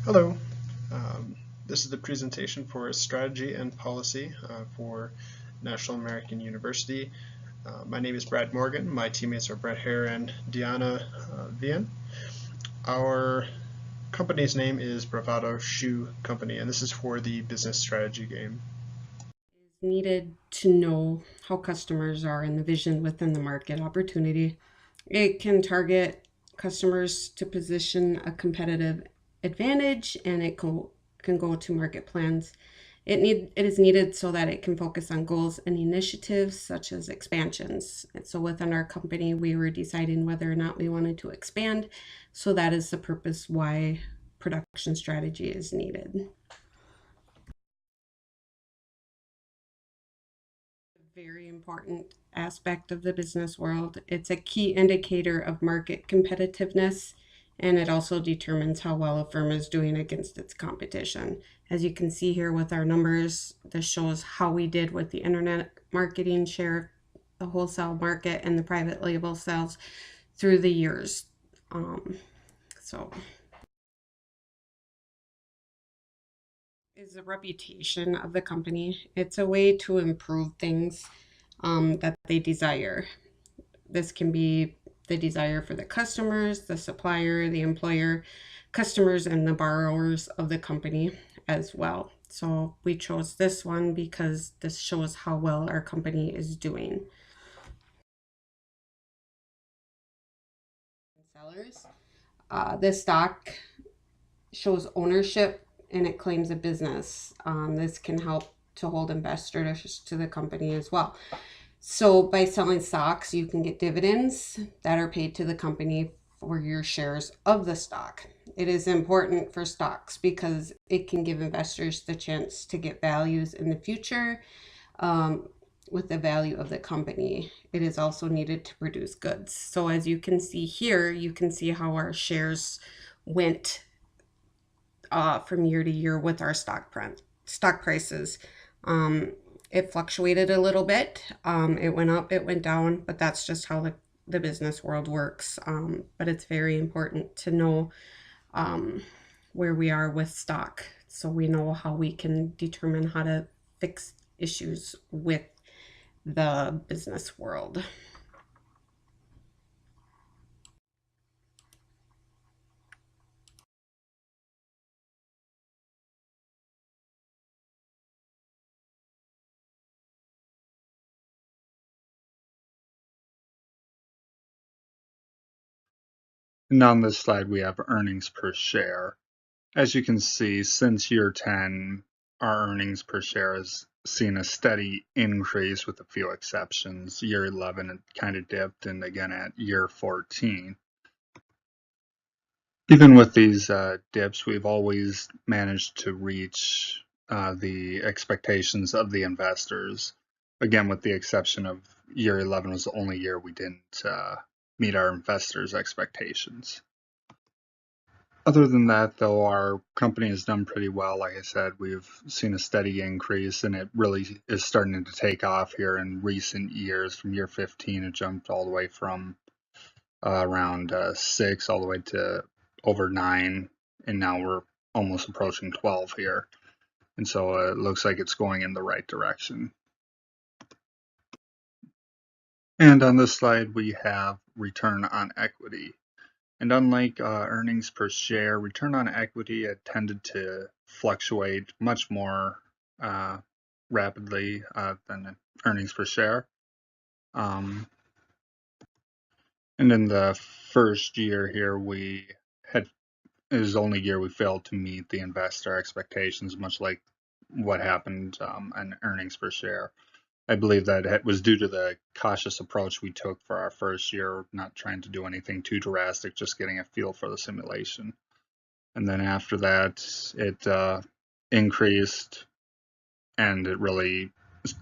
Hello. This is the presentation for Strategy and Policy for National American University. My name is Brad Morgan. My teammates are Brett Hare and Diana Vian. Our company's name is Bravado Shoe Company, and this is for the business strategy game. Needed to know how customers are and the vision within the market opportunity. It can target customers to position a competitive advantage, and can go to market plans. It is needed so that it can focus on goals and initiatives such as expansions. And so within our company, we were deciding whether or not we wanted to expand. So that is the purpose why production strategy is needed. Very important aspect of the business world. It's a key indicator of market competitiveness, and it also determines how well a firm is doing against its competition. As you can see here with our numbers, this shows how we did with the internet marketing share, the wholesale market, and the private label sales through the years. So is the reputation of the company. It's a way to improve things that they desire. This can be the desire for the customers, the supplier, the employer, customers, and the borrowers of the company as well. So we chose this one because this shows how well our company is doing. Sellers. This stock shows ownership and it claims a business. This can help to hold investors to the company as well. So by selling stocks, you can get dividends that are paid to the company for your shares of the stock. It is important for stocks because it can give investors the chance to get values in the future with the value of the company. It is also needed to produce goods. So as you can see here, you can see how our shares went from year to year with our stock prices. It fluctuated a little bit. It went up, it went down, but that's just how the business world works. But it's very important to know where we are with stock so we know how we can determine how to fix issues with the business world. And on this slide, we have earnings per share. As you can see, since year 10, our earnings per share has seen a steady increase with a few exceptions. Year 11, it kind of dipped, and again at year 14. Even with these dips, we've always managed to reach the expectations of the investors. Again, with the exception of year 11 was the only year we didn't meet our investors' expectations. Other than that, though, our company has done pretty well. Like I said, we've seen a steady increase, and it really is starting to take off here in recent years. From year 15, it jumped all the way from around 6 all the way to over 9, and now we're almost approaching 12 here. And so it looks like it's going in the right direction. And on this slide, we have return on equity. And unlike earnings per share, return on equity had tended to fluctuate much more rapidly than earnings per share. And in the first year here, it was the only year we failed to meet the investor expectations, much like what happened in earnings per share. I believe that it was due to the cautious approach we took for our first year, not trying to do anything too drastic, just getting a feel for the simulation. And then after that, it increased, and it really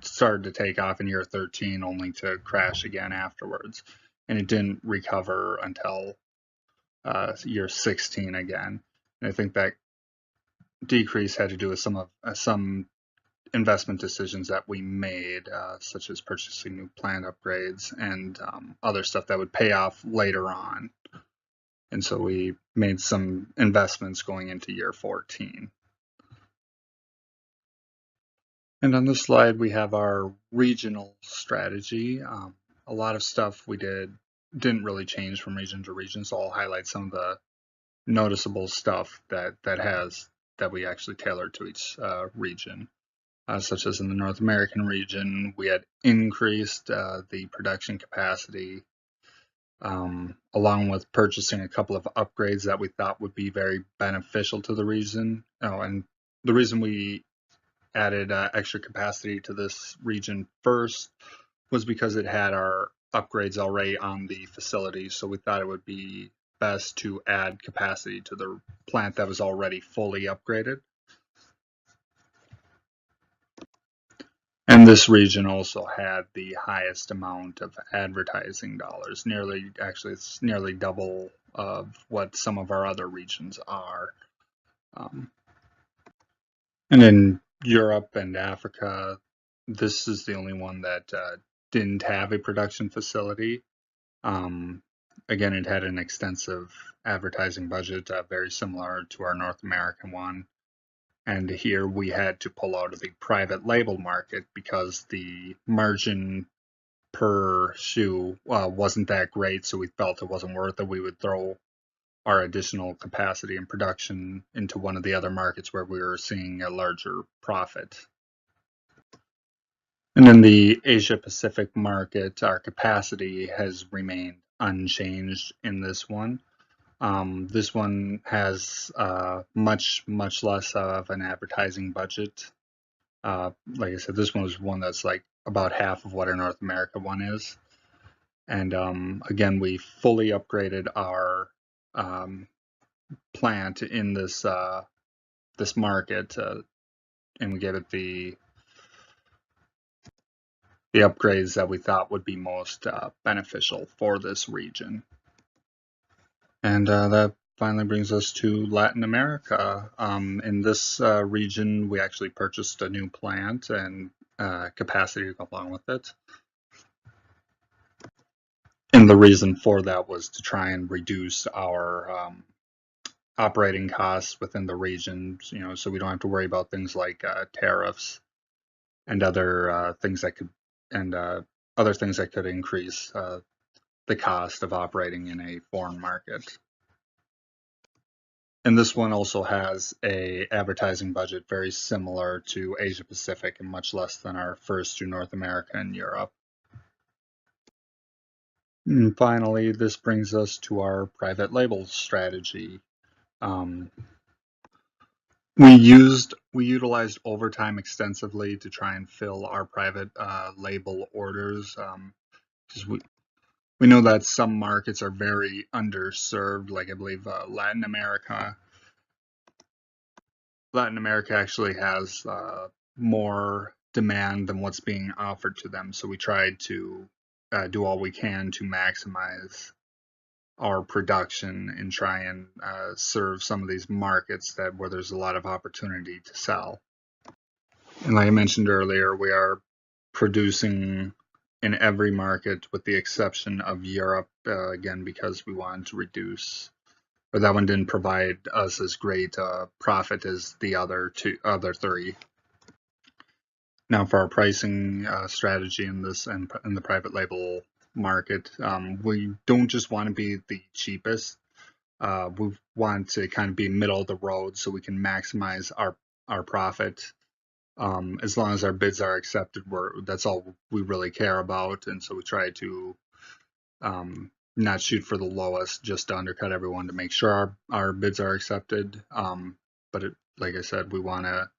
started to take off in year 13, only to crash again afterwards. And it didn't recover until year 16 again. And I think that decrease had to do with some investment decisions that we made, such as purchasing new plant upgrades and other stuff that would pay off later on. And so we made some investments going into year 14. And on this slide, we have our regional strategy. A lot of stuff we didn't really change from region to region, so I'll highlight some of the noticeable stuff that we actually tailored to each region. Such as in the North American region, we had increased the production capacity, along with purchasing a couple of upgrades that we thought would be very beneficial to the region. Oh, and the reason we added extra capacity to this region first was because it had our upgrades already on the facility, so we thought it would be best to add capacity to the plant that was already fully upgraded. And this region also had the highest amount of advertising dollars, it's nearly double of what some of our other regions are. And in Europe and Africa, this is the only one that didn't have a production facility. Again, it had an extensive advertising budget, very similar to our North American one. And here we had to pull out of the private label market because the margin per shoe wasn't that great, so we felt it wasn't worth it. We would throw our additional capacity and production into one of the other markets where we were seeing a larger profit. And in the Asia Pacific market, our capacity has remained unchanged in this one. This one has much less of an advertising budget. Like I said, this one was one that's like about half of what our North America one is. And again, we fully upgraded our plant in this this market, and we gave it the upgrades that we thought would be most beneficial for this region. And that finally brings us to Latin America. In this region, we actually purchased a new plant and capacity to go along with it. And the reason for that was to try and reduce our operating costs within the region, so we don't have to worry about things like tariffs and other things that could increase the cost of operating in a foreign market. And this one also has a advertising budget very similar to Asia Pacific and much less than our first two, North America and Europe. And finally, this brings us to our private label strategy. We utilized overtime extensively to try and fill our private label orders. Because we know that some markets are very underserved, like I believe Latin America. Latin America actually has more demand than what's being offered to them, so we tried to do all we can to maximize our production and try and serve some of these markets where there's a lot of opportunity to sell. And like I mentioned earlier, we are producing in every market with the exception of Europe, again, because we wanted to reduce, but that one didn't provide us as great profit as the other three. Now for our pricing strategy in the private label market, we don't just want to be the cheapest. We want to kind of be middle of the road so we can maximize our profit. As long as our bids are accepted, that's all we really care about, and so we try to not shoot for the lowest, just to undercut everyone to make sure our bids are accepted. But like I said, we want to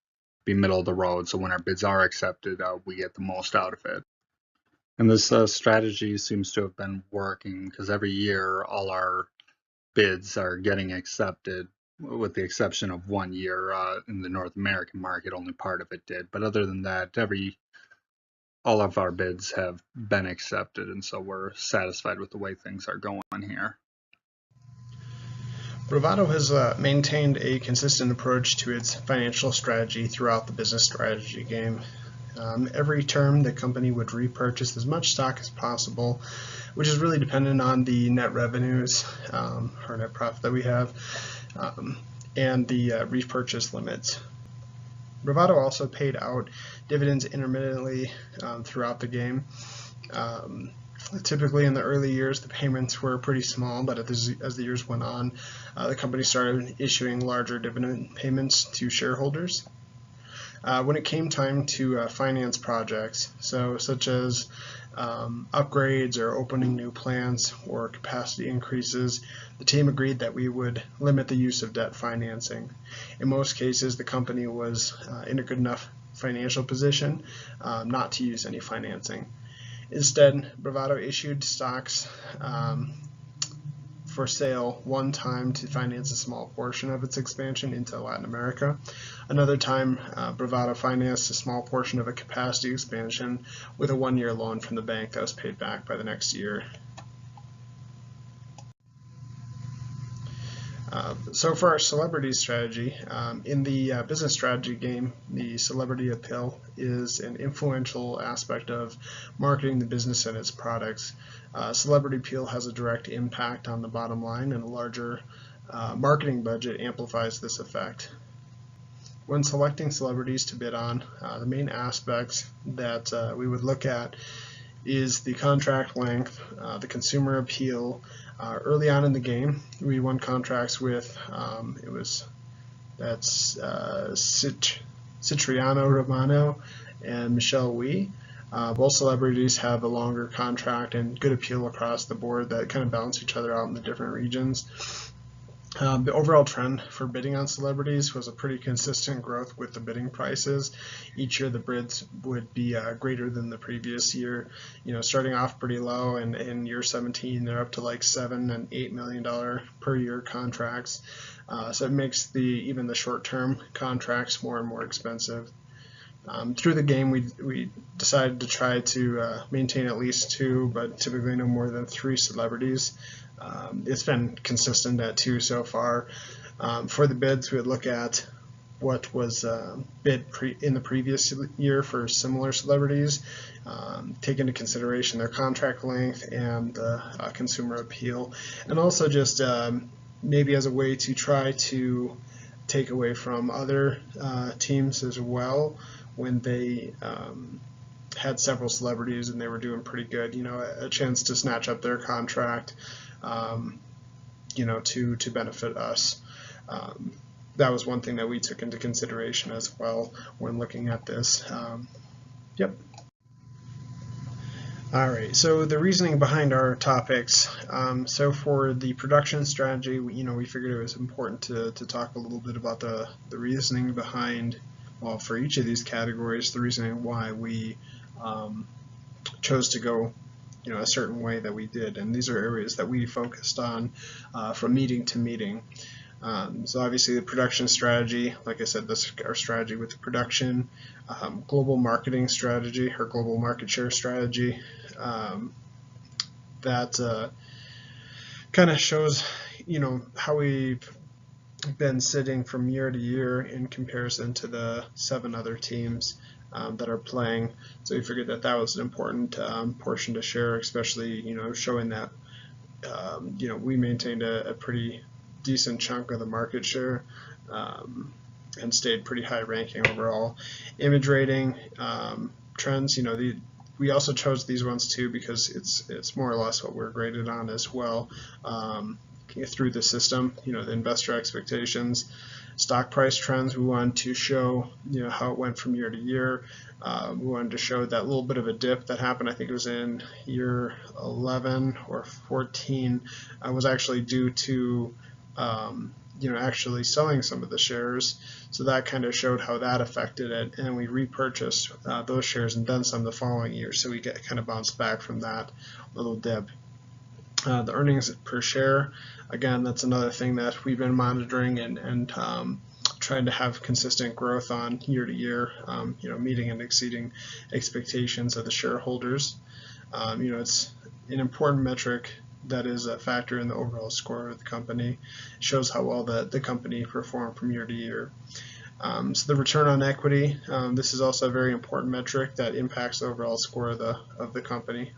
be middle of the road, so when our bids are accepted, we get the most out of it. And this strategy seems to have been working because every year all our bids are getting accepted, with the exception of 1 year in the North American market. Only part of it did, but other than that, all of our bids have been accepted, and so we're satisfied with the way things are going here. Bravado has maintained a consistent approach to its financial strategy throughout the business strategy game. Every term, the company would repurchase as much stock as possible, which is really dependent on the net revenues or net profit that we have, and the repurchase limits. Bravado also paid out dividends intermittently throughout the game. Typically in the early years, the payments were pretty small, but as the years went on, the company started issuing larger dividend payments to shareholders. When it came time to finance projects, such as upgrades or opening new plants or capacity increases, the team agreed that we would limit the use of debt financing. In most cases, the company was in a good enough financial position not to use any financing. Instead, Bravado issued stocks for sale one time to finance a small portion of its expansion into Latin America. Another time, Bravado financed a small portion of a capacity expansion with a one-year loan from the bank that was paid back by the next year. So for our celebrity strategy, in the business strategy game, the celebrity appeal is an influential aspect of marketing the business and its products. Celebrity appeal has a direct impact on the bottom line, and a larger marketing budget amplifies this effect. When selecting celebrities to bid on, the main aspects that we would look at is the contract length, the consumer appeal. Early on in the game, we won contracts with Cipriano Romano and Michelle Wie. Both celebrities have a longer contract and good appeal across the board that kind of balance each other out in the different regions. The overall trend for bidding on celebrities was a pretty consistent growth with the bidding prices. Each year the bids would be greater than the previous year. Starting off pretty low, and in year 17 they're up to like $7 and $8 million per year contracts. So it makes even the short-term contracts more and more expensive. Through the game, we decided to try to maintain at least 2, but typically no more than 3 celebrities. It's been consistent at 2 so far. For the bids, we would look at what was bid in the previous year for similar celebrities, take into consideration their contract length and consumer appeal, and also just maybe as a way to try to take away from other teams as well when they had several celebrities and they were doing pretty good, a chance to snatch up their contract, to benefit us. That was one thing that we took into consideration as well when looking at this. Yep. Alright, so the reasoning behind our topics. So for the production strategy, we figured it was important to talk a little bit about the reasoning behind, well, for each of these categories, the reasoning why we chose to go a certain way that we did, and these are areas that we focused on from meeting to meeting. So obviously the production strategy, like I said, this is our strategy with the production, global marketing strategy, or global market share strategy, that kind of shows how we've been sitting from year to year in comparison to the 7 other teams that are playing. So we figured that was an important portion to share, especially showing that we maintained a pretty decent chunk of the market share and stayed pretty high ranking overall. Image rating trends, we also chose these ones too because it's more or less what we're graded on as well through the system. The investor expectations. Stock price trends, we wanted to show how it went from year to year. We wanted to show that little bit of a dip that happened, I think it was in year 11 or 14, was actually due to actually selling some of the shares. So that kind of showed how that affected it, and we repurchased those shares and then some the following year, so we kind of bounced back from that little dip. The earnings per share, again, that's another thing that we've been monitoring and trying to have consistent growth on year to year, meeting and exceeding expectations of the shareholders. It's an important metric that is a factor in the overall score of the company. It shows how well the company performed from year to year. So the return on equity, this is also a very important metric that impacts the overall score of the company.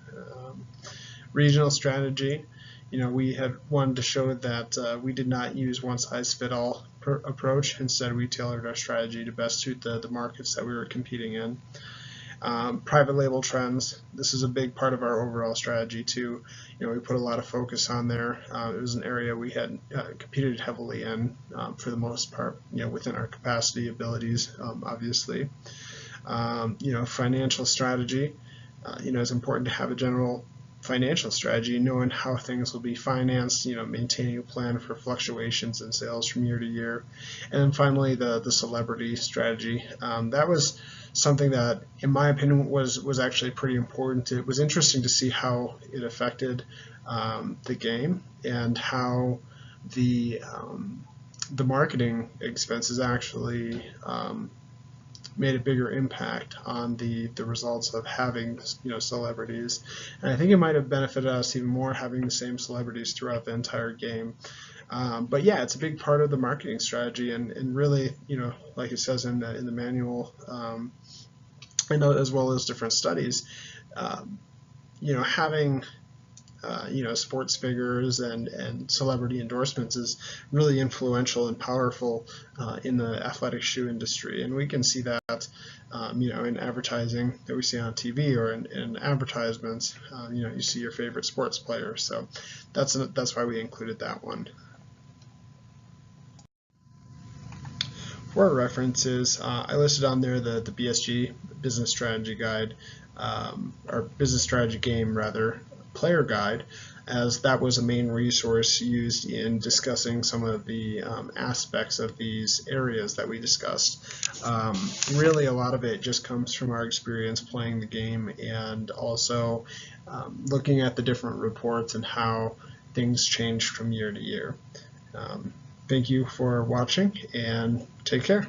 Regional strategy, we had wanted to show that we did not use one-size-fit-all approach. Instead, we tailored our strategy to best suit the markets that we were competing in. Private label trends, this is a big part of our overall strategy too. We put a lot of focus on there. It was an area we had competed heavily in for the most part, within our capacity abilities, obviously. Financial strategy, it's important to have a general financial strategy, knowing how things will be financed, maintaining a plan for fluctuations in sales from year to year. And then finally, the celebrity strategy. That was something that, in my opinion, was actually pretty important. It was interesting to see how it affected the game and how the marketing expenses actually made a bigger impact on the results of having celebrities. And I think it might have benefited us even more having the same celebrities throughout the entire game. But yeah, it's a big part of the marketing strategy, and really, like it says in the manual, and as well as different studies, having sports figures and celebrity endorsements is really influential and powerful in the athletic shoe industry. And we can see that, in advertising that we see on TV or in advertisements. You see your favorite sports player. So that's why we included that one. For references, I listed on there the BSG Business Strategy Guide, or Business Strategy Game rather, player guide, as that was a main resource used in discussing some of the aspects of these areas that we discussed. Really, a lot of it just comes from our experience playing the game, and also looking at the different reports and how things changed from year to year. Thank you for watching, and take care.